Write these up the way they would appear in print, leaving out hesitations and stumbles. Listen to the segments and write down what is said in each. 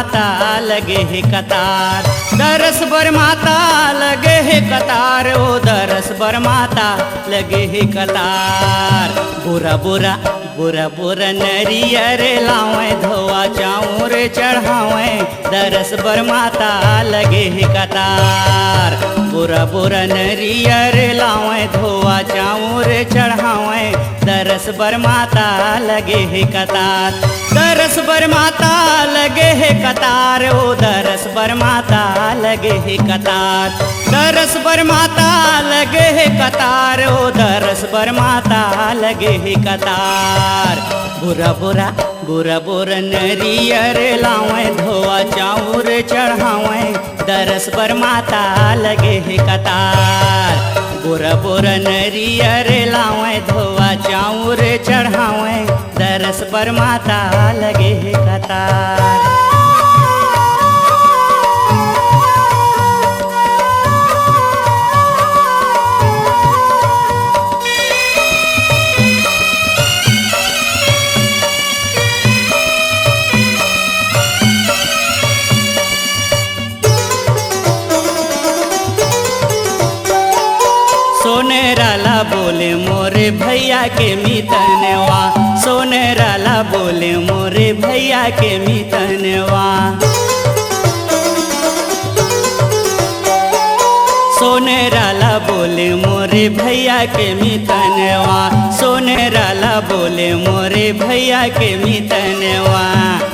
माता लगे है कतार। दरस बर माता लगे है कतार, ओ दरस बर माता लगे है कतार। बुरा बुरा बुरा बुरा नरियर लावे, धोआ चाऊर चढ़ावे, दरस बर माता लगे है कतार। बुरा बुरा नरियर लावे, धोआ चाऊर चढ़ावे, दरस बर माता लगे है कतार। दरस बर माता लगे है कतार, ओ दरस बर माता लगे है कतार। दरस बर माता लगे है कतार, ओ दरस बर माता लगे है कतार। बुरा बुरा बुरा बुरा नरियर लावे, धोआ चाऊर चढ़ावे, दरस बर माता लगे है कतार। बुरा बुरा नरियर लावे, धोआ चाऊर चढ़ावे, दरस बर माता लगे है कतार। सोनेराला बोले मोरे भैया के मितनवा, सोनेराला बोले मोरे भैया के मितनवा। सोनेराला बोले मोरे भैया के मितनवा, सोनेराला बोले मोरे भैया के मितनवा।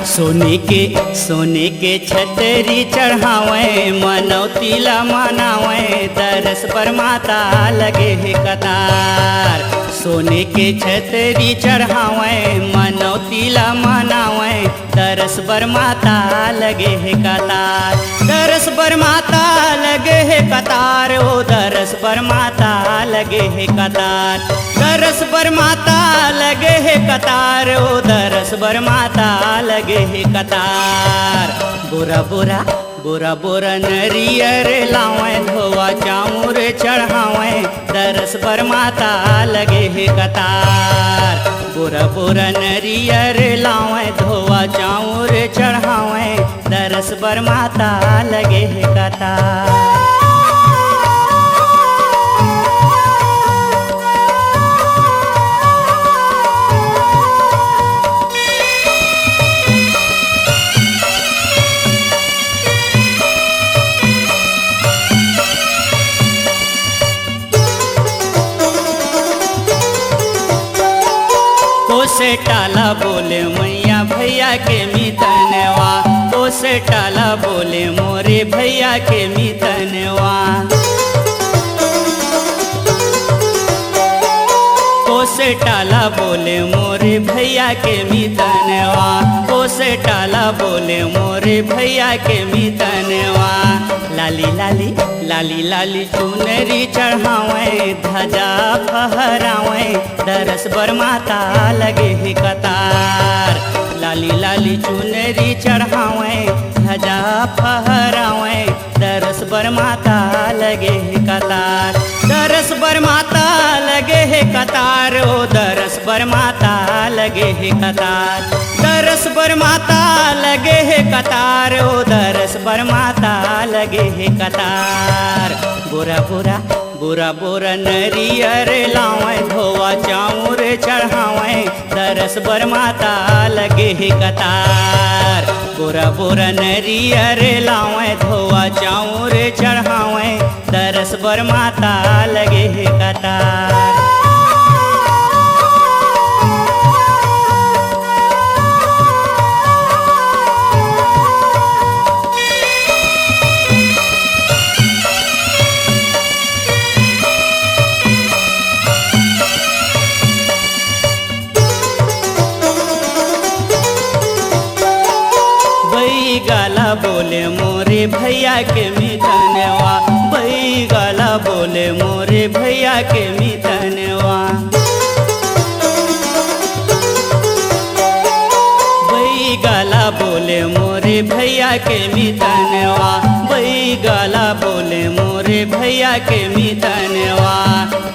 सोने के छतरी चढ़ावे, मनौती ला मनावे, दरस बर माता लगे है कतार। सोने के छतरी चढ़ावे, मनौती ला मनावे, दरस बर माता लगे है कतार। दरस बर माता लगे है कतार, ओ दरस बर माता लगे है कतार। दरस बर माता लगे है कतार, ओ दरस बर माता लगे है कतार। बुरा बुरा बुरा बुरा नरियर लावे, धोआ चाऊर चढ़ावे, दरस बर माता लगे है कतार। बुरा बुरा नरियर लावे, धोआ चाऊर चढ़ावे, दरस बर माता लगे है कतार। से टाला बोले मैया भैया के मितनवा, तो से टाला बोले मोरे भैया के मितनवा। तो से टाला बोले मोरे भैया के मितनवा, तो से टाला बोले मोरे भैया के मितनवा। लाली लाली लाली लाली चुनरी चढ़ावे, ध्वजा फहरावे, दरस बर माता लगे है कतार। लाली लाली चुनरी चढ़ावे, ध्वजा फहरावे, दरस बर माता लगे है कतार। दरस बर माता लगे है कतार, ओ दरस बर माता लगे है कतार। दरस बर माता लगे है कतार, ओ दरस बर माता लगे है कतार। बुरा बुरा बुरा बुरा नरियर लावे, धोआ चाऊर चढ़ावे, दरस बर माता लगे है कतार। बुरा बुरा नरियर लावे, धोआ चाऊर चढ़ावे, दरस बर माता लगे है कतार। गाला बोले मोरे भैया के मितनवा, भई गाला बोले मोरे भैया के मितनवा। भई गाला बोले मोरे भैया के मितनवा, भई गाला बोले बोले मोरे भैया के मितनवा।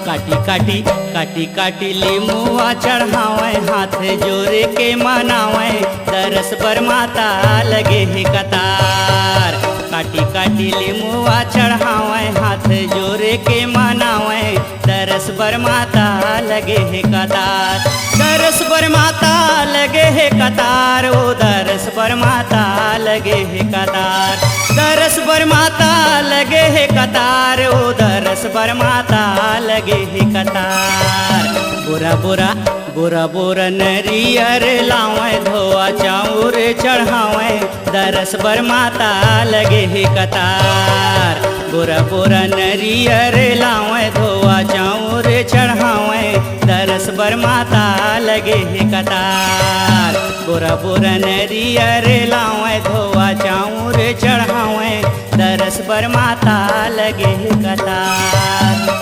काटी काटी काटी काटी लीमुआ चढ़ावे हाथ जोरे के मनावे दरस बर माता लगे है कतार। काटी काटी लीमुआ चढ़ावे हाथ जोरे के मनावे दरस बर माता लगे है कतार। दरस बर माता लगे है कतार ओ दरस बर माता लगे है कतार। दरस बर माता लगे है कतार ओ दरस बर माता लगे है कतार। बोरा बोरा बोरा बोरा नरियर लावे धोआ चाउर चढ़ावे दरस बर माता लगे है कतार। बोरा बोरा नरियर लावे धोआ चाउर चढ़ावे दरस बर माता लगे है कतार। बोरा बोरा नरियर लावे धोआ चाउर चढ़ावे दरस बर माता लगे है कतार।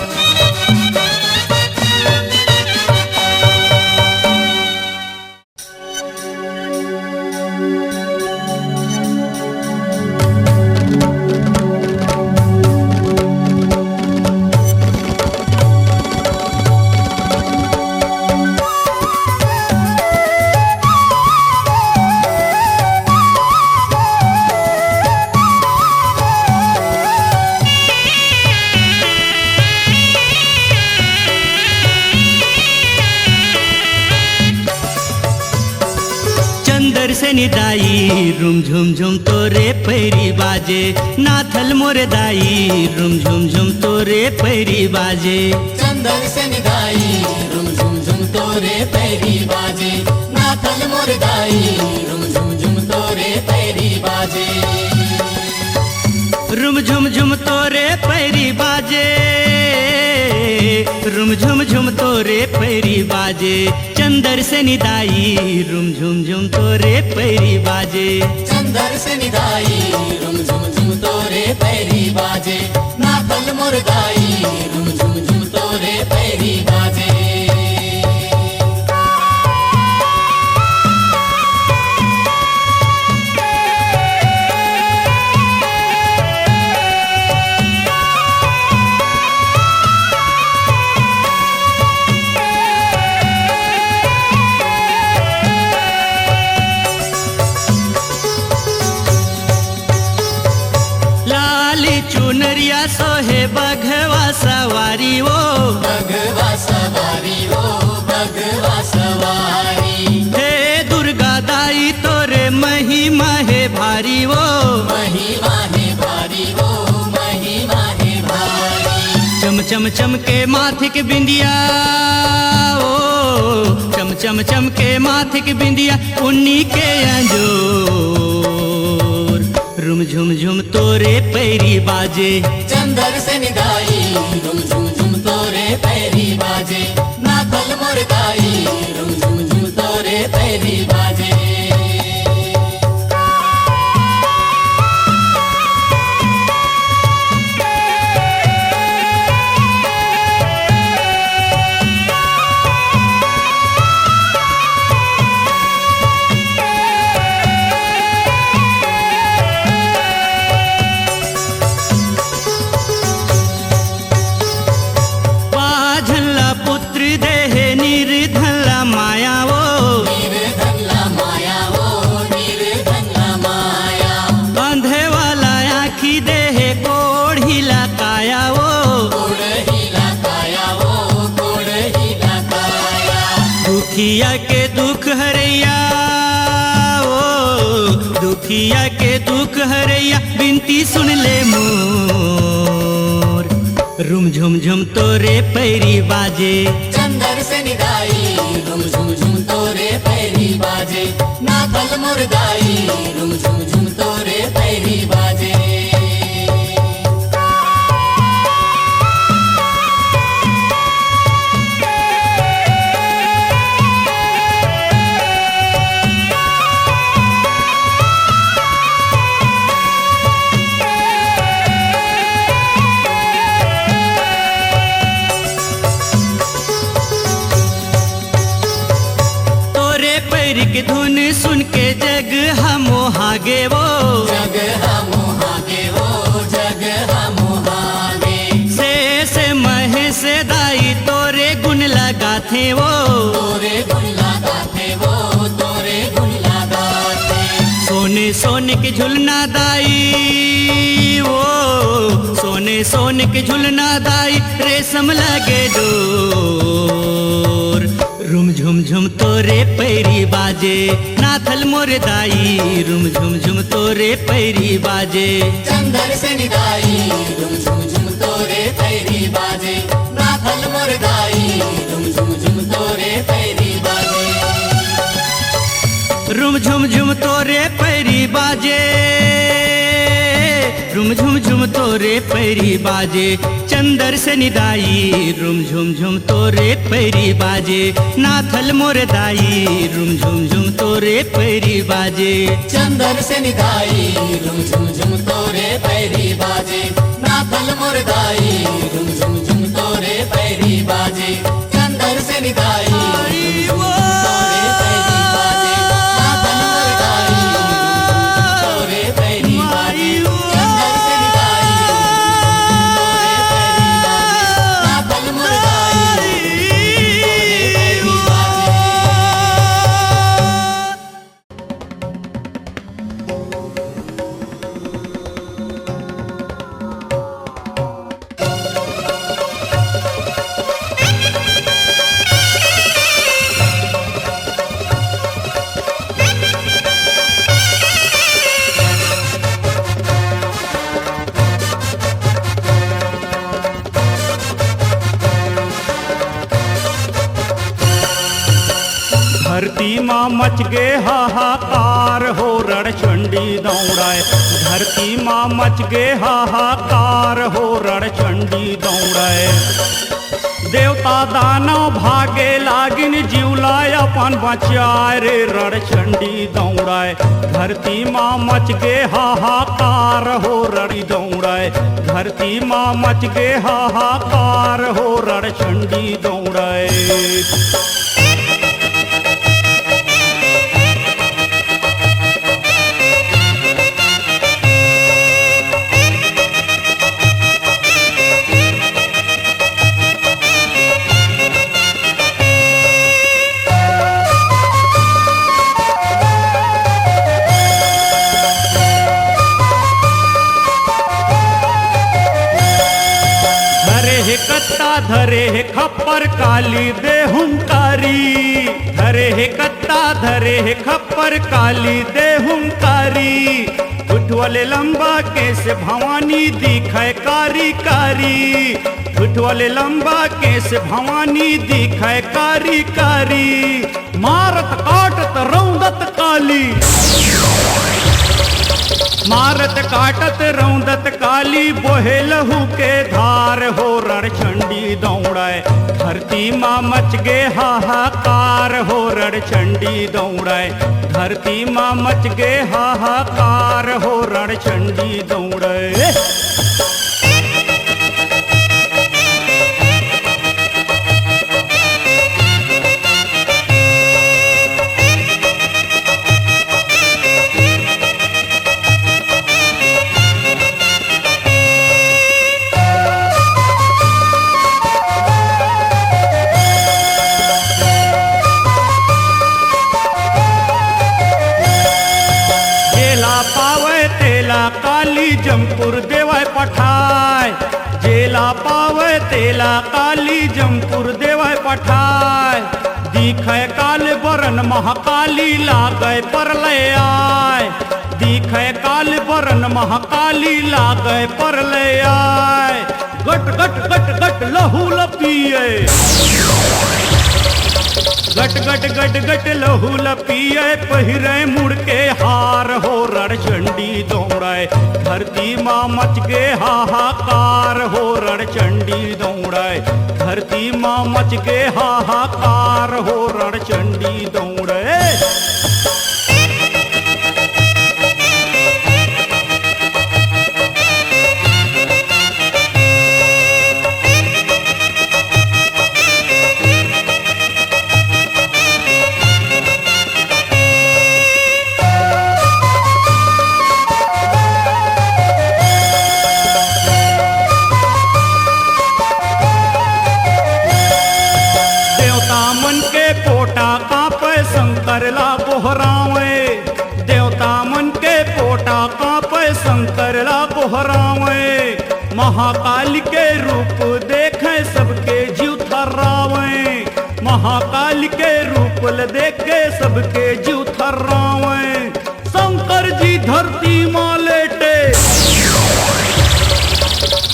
से निदाई रुम झुम झुम तोरे पैरी बाजे नाथल मोरे दाई रुम झुम झुम तोरे पैरी बाजे। चंदन से निदाई रुम झुम झुम तोरे पैरी बाजे नाथल मोरे दाई रुम झुम झुम तोरे पैरी बाजे। रुम झुम झुम तोरे पैरी बाजे रुम झुम झुम तोरे पैरी बाजे। चंदर से निदाई रुम झुम झुम तोरे पैरी बाजे। चंदर से निदाई रुम झुम झुम तोरे पैरी बाजे नाथल मोरे दाई रुम झुम झुम तोरे पैरी बाजे। चुनरिया सोहे बघवा सवारी वो बघवा सवारी वो बघवा सवारी। हे दुर्गा दाई तोरे महिमा है भारी वो महिमा है भारी वो महिमा है भारी। चम चम चम के माथे के बिंदिया ओ चम चम चम के माथे के बिंदिया उन्नी के अंजोर रुम झुम झुम तोरे पैरी बाजे। चंदर से निदाई रुम झुम झुम तोरे पैरी बाजे नाथल मोरे दाई रुम झुम झुम तोरे पैरी बाजे। दुखिया के दुख हरैया ओ दुखिया के दुख हरैया बिनती सुन ले मोर रुम झुम झुम तोरे पैरी बाजे। चंदर से निदाई रुम झुम झुम तोरे पैरी बाजे नाथल मोरे दाई रुम झुम झुम तोरे पैरी बाजे। के धुन सुन के जग हम हागे वो जग हम हागे वो जग हम थे वो, तोरे गुण लादा थे वो, तोरे गुण लादा थे। सोने सोने के झुलना दाई वो, सोने सोने के झुलना दाई, रेशम लगे डोर। रुम झुम झुम तोरे पैरी बाजे, नाथल मोर दाई, रुम झुम झुम तोरे पैरी बाजे। चंदर से निदाई रुम झुम झुम तोरे पैरी बाजे, नाथल मोर दाई रुम झुम झुम तोरे पैरी बाजे। रुम झुम झुम तोरे पैरी बाजे, रुम झुम झुम तोरे पैरी बाजे। चंदर से निदाई रुम झुम झुम तोरे पैरी बाजे, नाथल मोर दाई रुम झुम झुम तोरे पैरी बाजे। चंदर से निदाई रुम झुम झुम तोरे पैरी बाजे, नाथल मोर दाई रुम झुम झुम तोरे पैरी बाजे। चंदर से निदाई रुम झुम झुम तोरे पैरी बाजे, नाथल मोर दाई रुम झुम झुम तोरे पैरी बाजे। चंदर से निदाई रुम झुम झुम तोरे पैरी बाजे, नाथल मोर दाई रुम झुम झुम तोरे पैरी बाजे। धरती माँ मच गे हाहाकार हो, रणचंडी दौड़ाए। धरती माँ मच गे हाहाकार हो, रणचंडी दौड़ाए। देवता दानव भागे लागिन, जीवलाय अपन बचाए रे, रणचंडी दौड़ाए। धरती माँ मच गे हाहाकार हो, रणचंडी दौड़ाए। धरती माँ मच गे हाहाकार हो, रणचंडी दौड़ाए। धरे है खप्पर काली दे हुंकारी, धरे है कत्ता धरे है खप्पर काली दे हुंकारी। उठवले लंबा केस भवानी दिखे कारी कारी, उठवले लंबा केस भवानी दिखे कारी कारी। मारत काटत रौंदत काली, मारत काटत रौंदत काली, बोहे लहू के धार हो, रणचंडी दौड़ाए। धरती माँ मच गे हाहाकार हो, रणचंडी दौड़ाए। धरती माँ मच गे हाहाकार हो, रणचंडी दौड़ाए। काली जमपुर देवाय पठाय, जेला पावे तेला काली जमपुर देवाय पठाय। दिखे काल बरन महाकाली लागय परलय आय, दिखे काल बरन महाकाली लागय परलय आय। गट गट गट गट लहू लपिए, गट गट गट गट लहू लपिए। पहिरे मुड़ के हार हो, रणचंडी दौड़ाए। धरती माँ मच गे हाहाकार हो, रणचंडी दौड़ाए। धरती माँ मच गे हाहाकार हो, रणचंडी दौड़ाए। महाकाल के रूप देखे सबके जीव थर्रावे, महाकाल के रूप देखे सबके जीव थर्रावे। शंकर जी धरती माँ लेटे,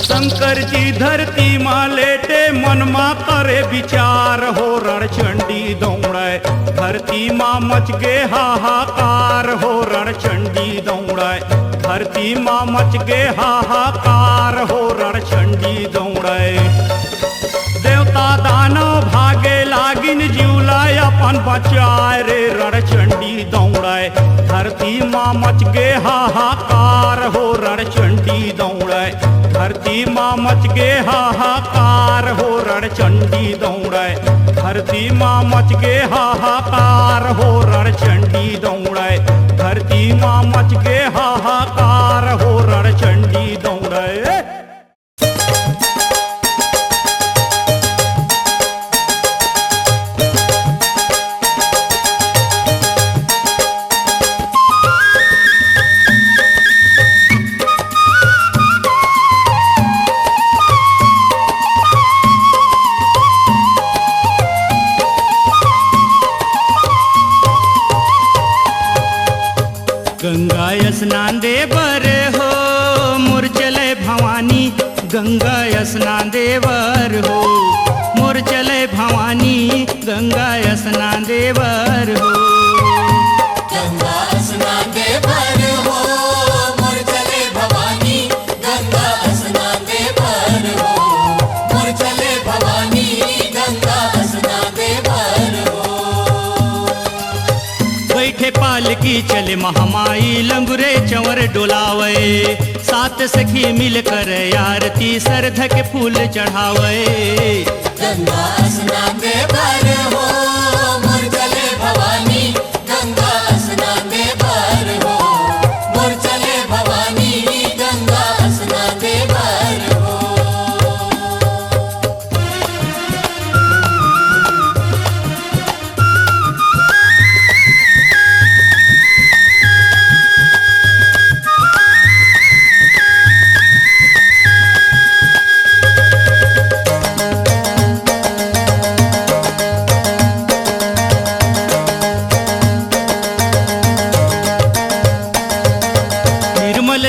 शंकर जी धरती माँ लेटे, मन माँ करे विचार हो रणचंडी दौड़े। धरती माँ मच गे हाहाकार हो रणचंडी दौड़े, धरती माँ मच गे हाहाकार हो रणचंडी दौड़े। देवता दानव भागे लागिन जीवलाय अपन बचाए रे रणचंडी दौड़े। धरती माँ मच गे हाहाकार हो रणचंडी दौड़े, धरती माँ मच गे हाहाकार हो रणचंडी दौड़े, धरती माँ मच गे हाहाकार हो रणचंडी दौड़े, धरती माँ मच गे हाहाकार हो रणचंडी दौड़े। गंगा स्नान दे बर हो मोर चले भवानी, गंगा स्नान दे बर हो मोर चले भवानी, गंगा स्नान दे बर हो। गंगा स्नान दे बर हो मोर चले भवानी, गंगा स्नान दे बर हो मोर चले भवानी, गंगा स्नान दे बर हो। बैठे पालकी चले महामाई, लंगुरे चंवर डोलावे, सात सखी मिलकर आरती सरध के फूल चढ़ावे। गंगा स्नान दे बर हो मोर चले भवानी, गंगा स्नान दे बर हो मोर चले भवानी, गंगा स्नान दे बर हो।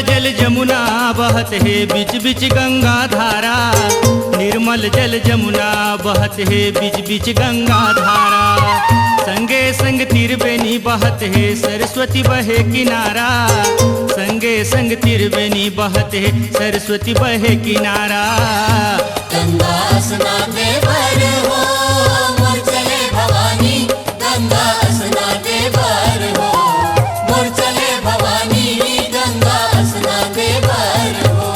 जल जमुना बहत है बीच बीच गंगा धारा, निर्मल जल जमुना बहत है बीच बीच गंगा धारा। संगे संग तिरबेनी बहत है सरस्वती बहे किनारा, संगे संग तिरबेनी बहत है सरस्वती बहे किनारा। गंगा स्नान दे बर हो मोर चले भवानी, गंगा स्नान दे बर हो मोर चले भवानी, गंगा स्नान दे बर हो।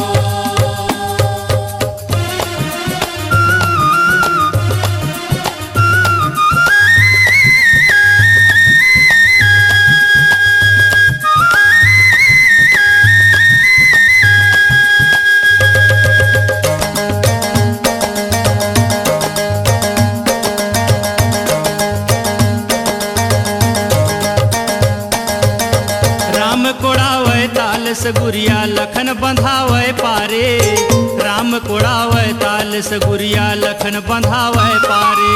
सगुरिया लखन बंधावे पारे, राम कोड़ावे ताल सगुरिया लखन बंधावे पारे।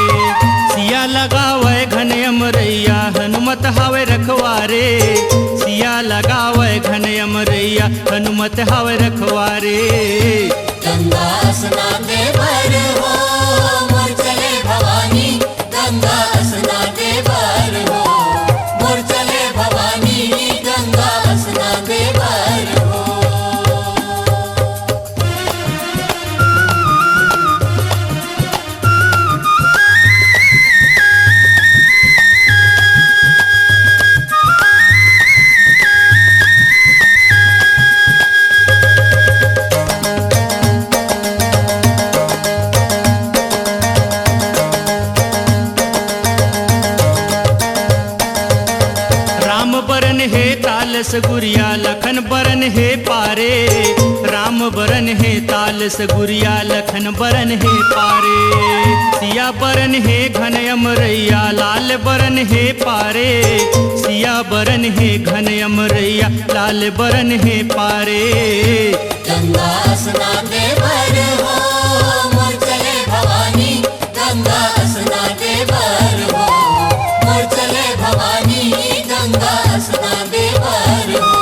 सिया लगावे घने अमरैया हनुमत हावे रखवारे, सिया लगावे घने अमरैया हनुमत हावे रखवारे। गंगा स्नान दे बर हो मोर चले भवानी, गंगा स्नान दे बर हो मोर चले भवानी, गंगा स्नान दे बर हो। बरन हे ताल सगुरिया लखन बरन हे पारे, राम राम बरन है ताल सगुरिया लखन बरन है पारे सिया बरन है घन अमरैया लाल बरन है पारे सिया बरन है घन अमरैया लाल बरन है पारे गंगा स्नान दे बर हो मोर चले भवानी गंगा स्नान दे बर हो मोर चले भवानी गंगा स्नान दे बर हो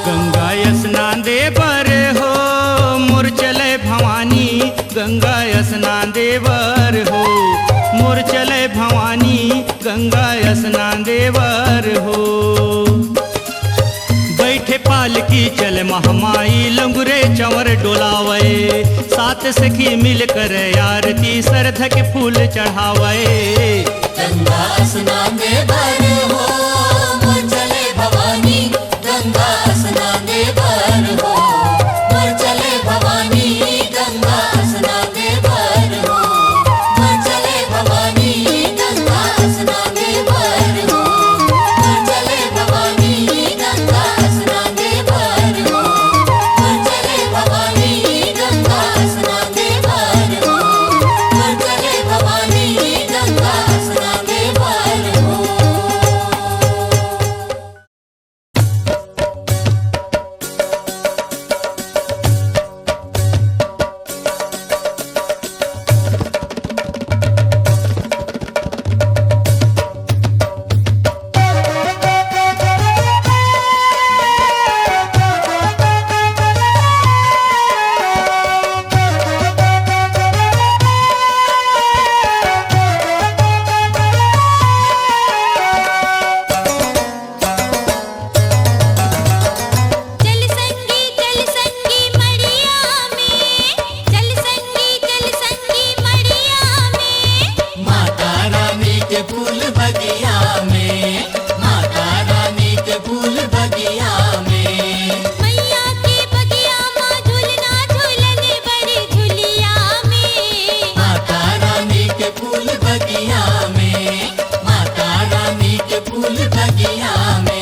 गंगा स्नान दे बर हो मोर चले भवानी गंगा स्नान दे बर हो मोर चले भवानी गंगा स्नान दे बर हो बैठे पालकी चल महामाई लंगुरे चंवर डोलावे सात सखी मिलकर आरती सरध के फूल चढ़ावे गंगा स्नान दे बर हो मोर चले भवानी गंगा स्नान दे बर हो मोर चले भवानी गंगा स्नान दे बर हो मोर चले भवानी गंगा स्नान दे बर हो मोर चले भवानी गंगा स्नान दे बर हो मोर चले भवानी गंगा स्नान दे बर हो मोर चले भवानी गंगा स्नान दे बर हो चल संगी मड़िया में चल संगी मड़िया में माता रानी के फूल बगिया में माता रानी के फूल बगिया में मैया के बगिया माँ झूलना झूलने बड़ी झुलिया में माता रानी के फूल बगिया में माता रानी के फूल बगिया में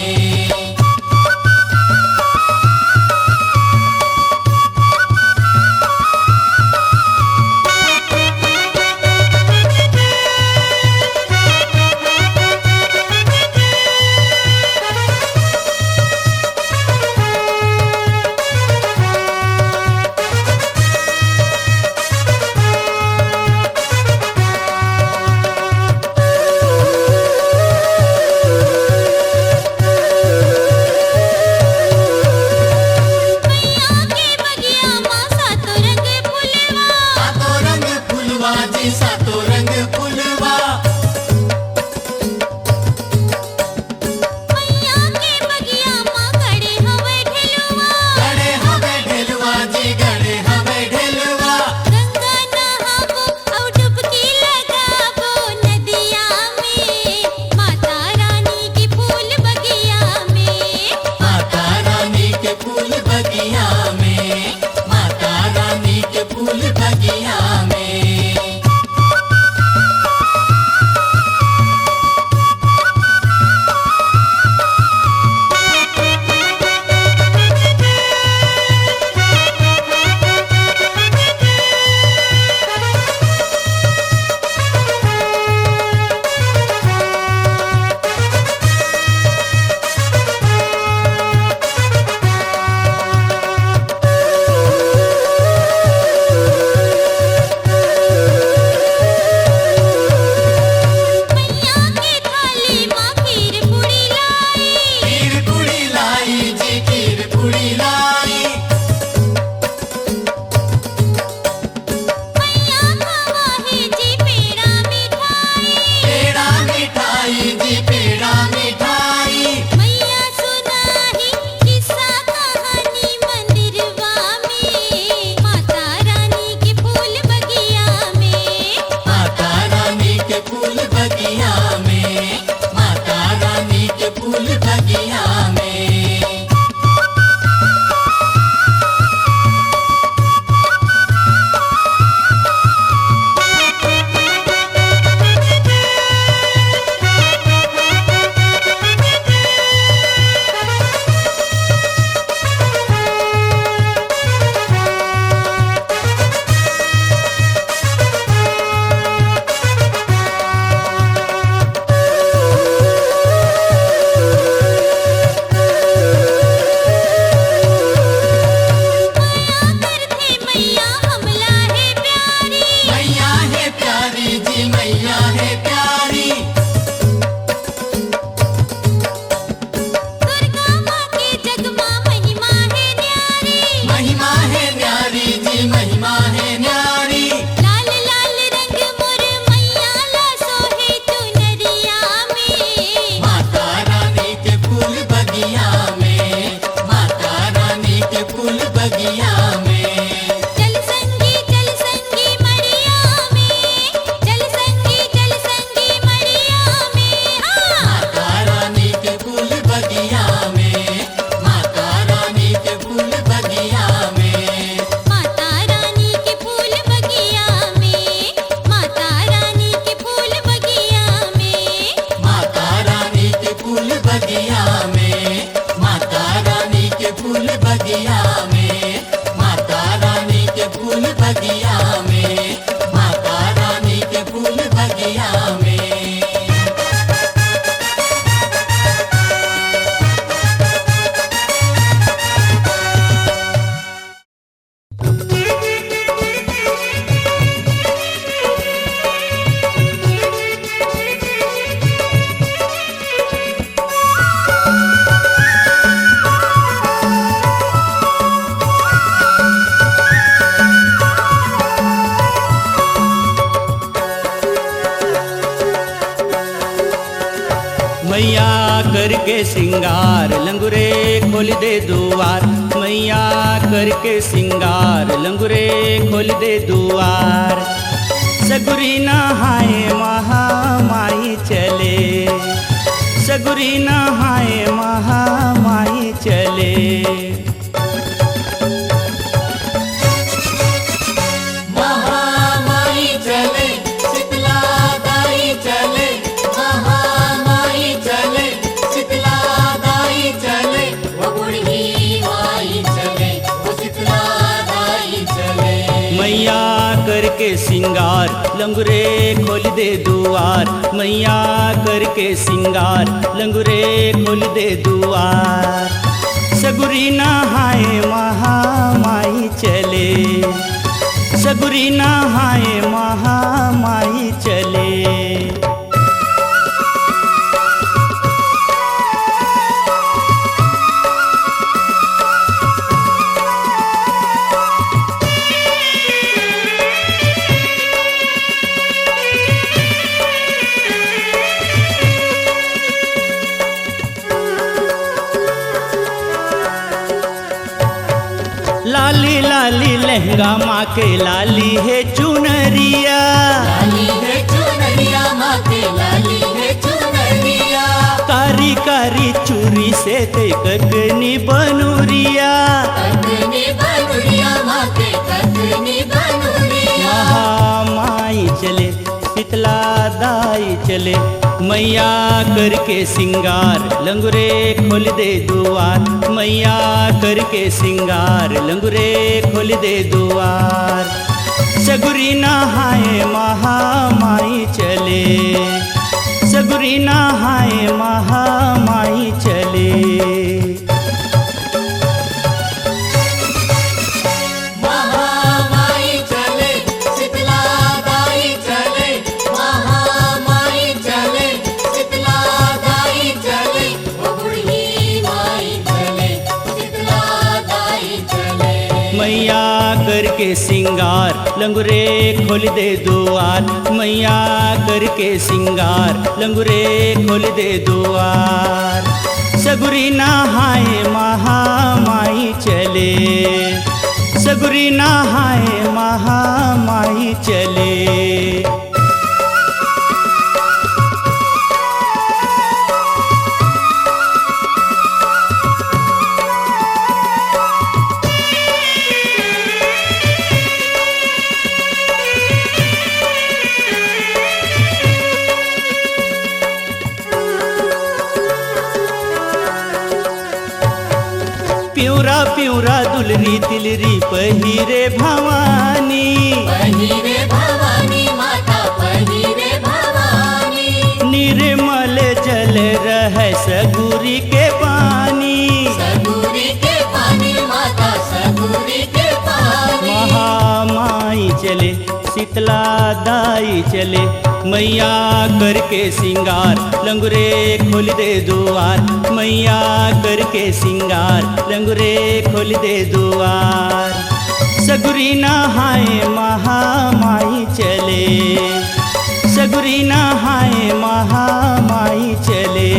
मैया के बगिया माँ सातो रंग फुलवा सातो रंग फुलवा जी सातो रंग फुलवा मैया के बगिया माँ गड़े हवे ढेलुआ गड़े हमें ढेलवा जी गड़े हमें ढेलवा गंगा नहाबो और डुबकी लगाबो नदिया में माता रानी की फूल बगिया में माता रानी के फूल बगिया में माता रानी के फूल बगिया में बगिया में, माता रानी के फूल बगिया में। मैया करके सिंगार लंगुरे खोल दे दुआर, मैया करके सिंगार लंगुरे खोल दे दुआर। सगुरी नहाए महामाई चले, सगुरी नहाए महामाई चले। महामाई चले, शीतला दाई चले, महामाई चले, शीतला दाई चले, वो बूढ़ी माई चले, वो शीतला दाई चले। मैया करके सिंगार लंगुरे खोल दे दुआर, मैया करके सिंगार लंगुरे खोल दे दुआर। सगुरी नहाए महामाई चले, सगुरी नहाए महामाई चले। लाली लाली लहंगा माँ के लाली है चुनरिया, लाली है चुनरिया माँ के, लाली है चुनरिया। कारी कारी चूरी से ते ककनी बनूरिया, ककनी बनुरिया माँ के, ककनी बनुरिया। महामाई चले शीतला दाई चले, मैया करके सिंगार लंगुरे खोल दे दुआर, मैया करके सिंगार लंगुरे खोल दे दुआर। सगुरी नहाए महामाई चले, सगुरी नहाए महामाई चले। महामाई चले, शीतला दाई चले, महामाई चले, शीतला दाई चले, वो बूढ़ी माई चले, शीतला दाई चले। मैया करके सिंगार लंगुरे खोल दे दुआर, मैया करके सिंगार लंगुरे खोल दे दुआर। सगुरी नहाए महामाई चले, सगुरी नहाए महामाई चले। प्यूरा प्यूरा दुलरी तिलरी पहिरे भवानी, पहिरे भवानी माता, पहिरे भवानी। निर्मल जल रह सगुरी के पानी, सगुरी के पानी माता, सगुरी के पानी। महामाई चले शीतला दाई चले, मैया करके सिंगार लंगुरे खोल दे दुआर, मैया करके सिंगार लंगुरे खोल दे दुआर। सगुरी नहाए महामाई चले, सगुरी नहाए महामाई चले।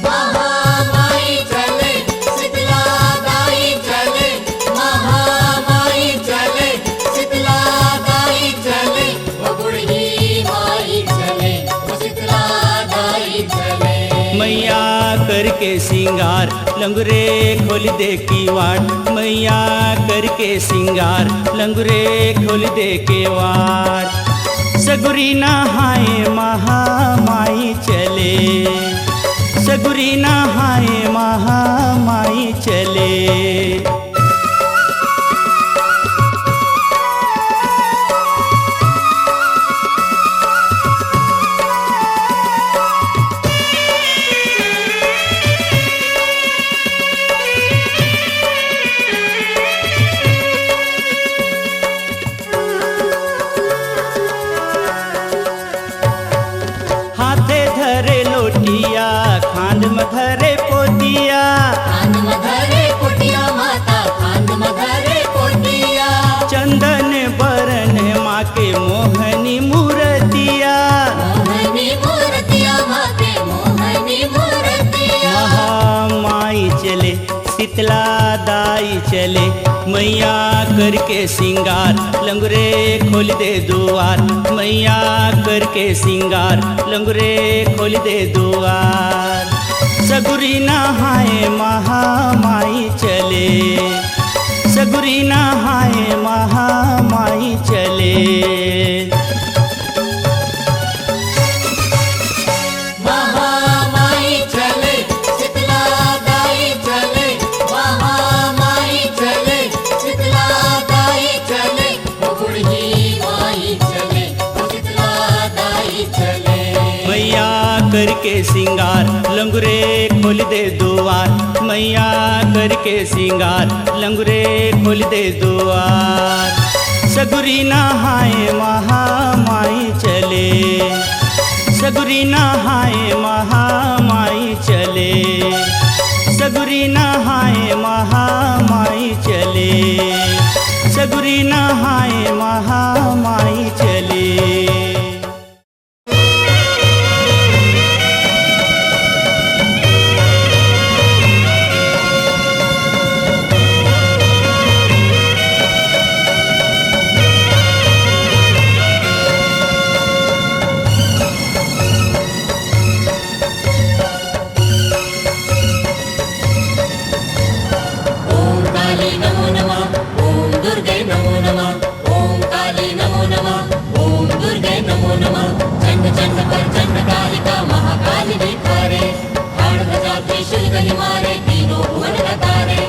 महामाई चले, शीतला दाई चले, महामाई चले, शीतला दाई चले, वो बूढ़ी माई चले, वो शीतला दाई चले। मैया करके सिंगार लंगुरे खोल दे किवाड़, मैया करके सिंगार लंगुरे खोल दे किवाड़। सगुरी नहाए महामाई चले, सगुरी नहाए महामाई चले। हाथे धरे लोटिया खांड में धरे पोतिया, खांड में धरे पोटिया माता, खांड में धरे पोटिया। चंदन बरन माँ के मोहनी मूर्तिया, मोहनी मूर्तिया माते, मोहनी मूर्तिया। महामाई चले शीतला दाई चले, मैया करके सिंगार लंगरे खोल दे दुआर, मैया करके सिंगार लंगरे खोल दे दुआर। सगुरी नहाए महामाई चले, सगुरी नहाए महामाई चले। महामाई चले, शीतला दाई चले, महामाई चले, शीतला दाई चले, ओ बूढ़ी माई चले, ओ शीतला दाई चले। मैया करके सिंगार लंगरे खोल दे दुआर, मैया करके सिंगार लंगरे खोल दे दुआर। सगुरी नहाए महामाई चले, सगुरी नहाए महामाई चले, सगुरी नहाए महामाई चले, सगुरी नहाए महामाई चले। ओम काली नमो नमः, ओम दुर्गे नमो नमः, ओम काली नमो नमः, ओम दुर्गे नमो नमः। चंड चंड पर चंड कालिका महाकाली दिखारे, हाड़ ध्वजा त्रिशूल गहि मारे, तीनों भुवन रतारे।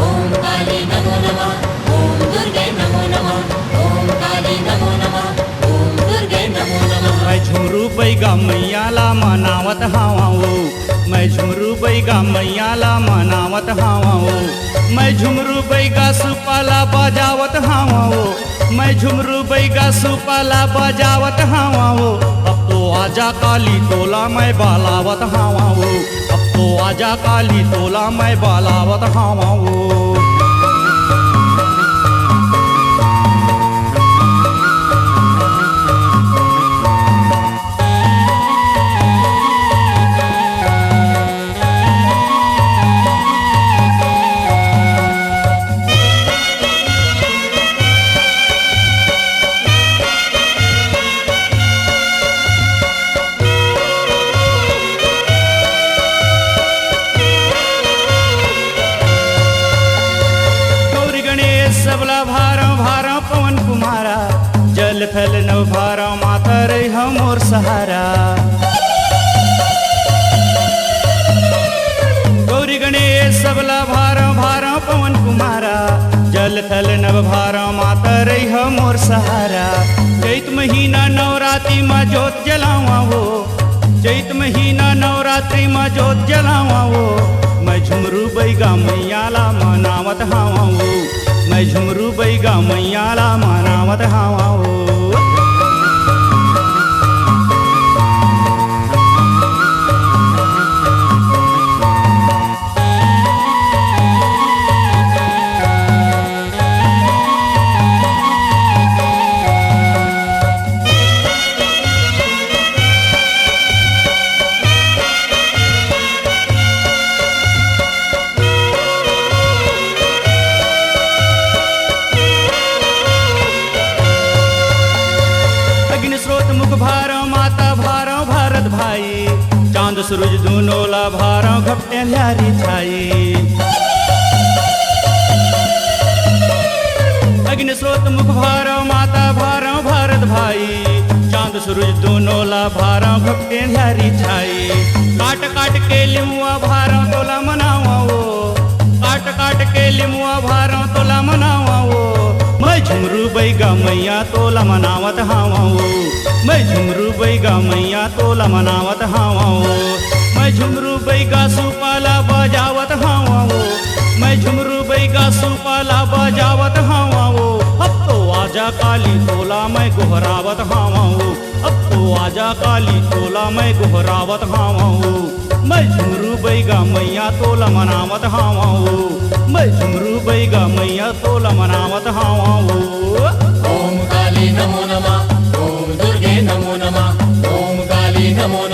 ओम काली नमो नमः, ओम दुर्गे नमो नमः, ओम काली नमो नमः, ओम दुर्गे नमो नमः। मैं झुमरू बैगा मैयाला मनावत हावाओ, मैं झुमरू बैगा मैयाला मनावत हावाओ, मैं झुमरू बैगा सुपाला बजावत हावाओ, मैं झुमरू बैगा सुपाला बजावत हावाओ। अब तो आजा काली तोला मैं बालावत हावाओ, अब तो आजा काली तोला मैं बालावत हावाओ। सबला भारा भारा पवन कुमारा, जल थल नव भारा माता रे हमोर सहारा। गौरी गणेश सबला भारा भारा पवन कुमारा, जल थल नव भारा माता रे हमोर सहारा। चैत महीना नवरात्रि माँ जोत जलावा हो, चैत महीना नवरात्रि माँ जोत जलावा हो। मैं झुमरू बैगा मैयाला मनावत हावा हो, मैं झुमरू बैगा मैयाला मनावत हावा हो। चांद सूरज दोनों ला भारा घपटे ल्यारी छाई। अग्नि स्रोत मुख भारा माता भारा भारत भाई, चांद सूरज दोनोला भारा भक्ते न्यारी छाई काट काट के लिमुआ भारा तोला मनावा वो काट काट के लिमुआ भारा तोला मनावा वो मैं झुमरू बैगा मैया तोला मनावत हावा वो मैं झुमरू बैगा मैया तोला मनावत हावा वो मैं झुमरू बैगा सुपाला बजावत हावा वो मैं झुमरू बैगा सुपाला बजावत हावा वो अब तो आजा काली तोला मैं गोहरावत हावा वो अब तो आजा काली तोला मैं गोहरावत हावा वो मैं झुमरू बैगा मैया तोला मनावत हावा वो मैं झुमरू बैगा मैया तोला मनावत हावा वो ओम काली नमो नमः ओम दुर्गे नमो नमः ओम काली नमो नमः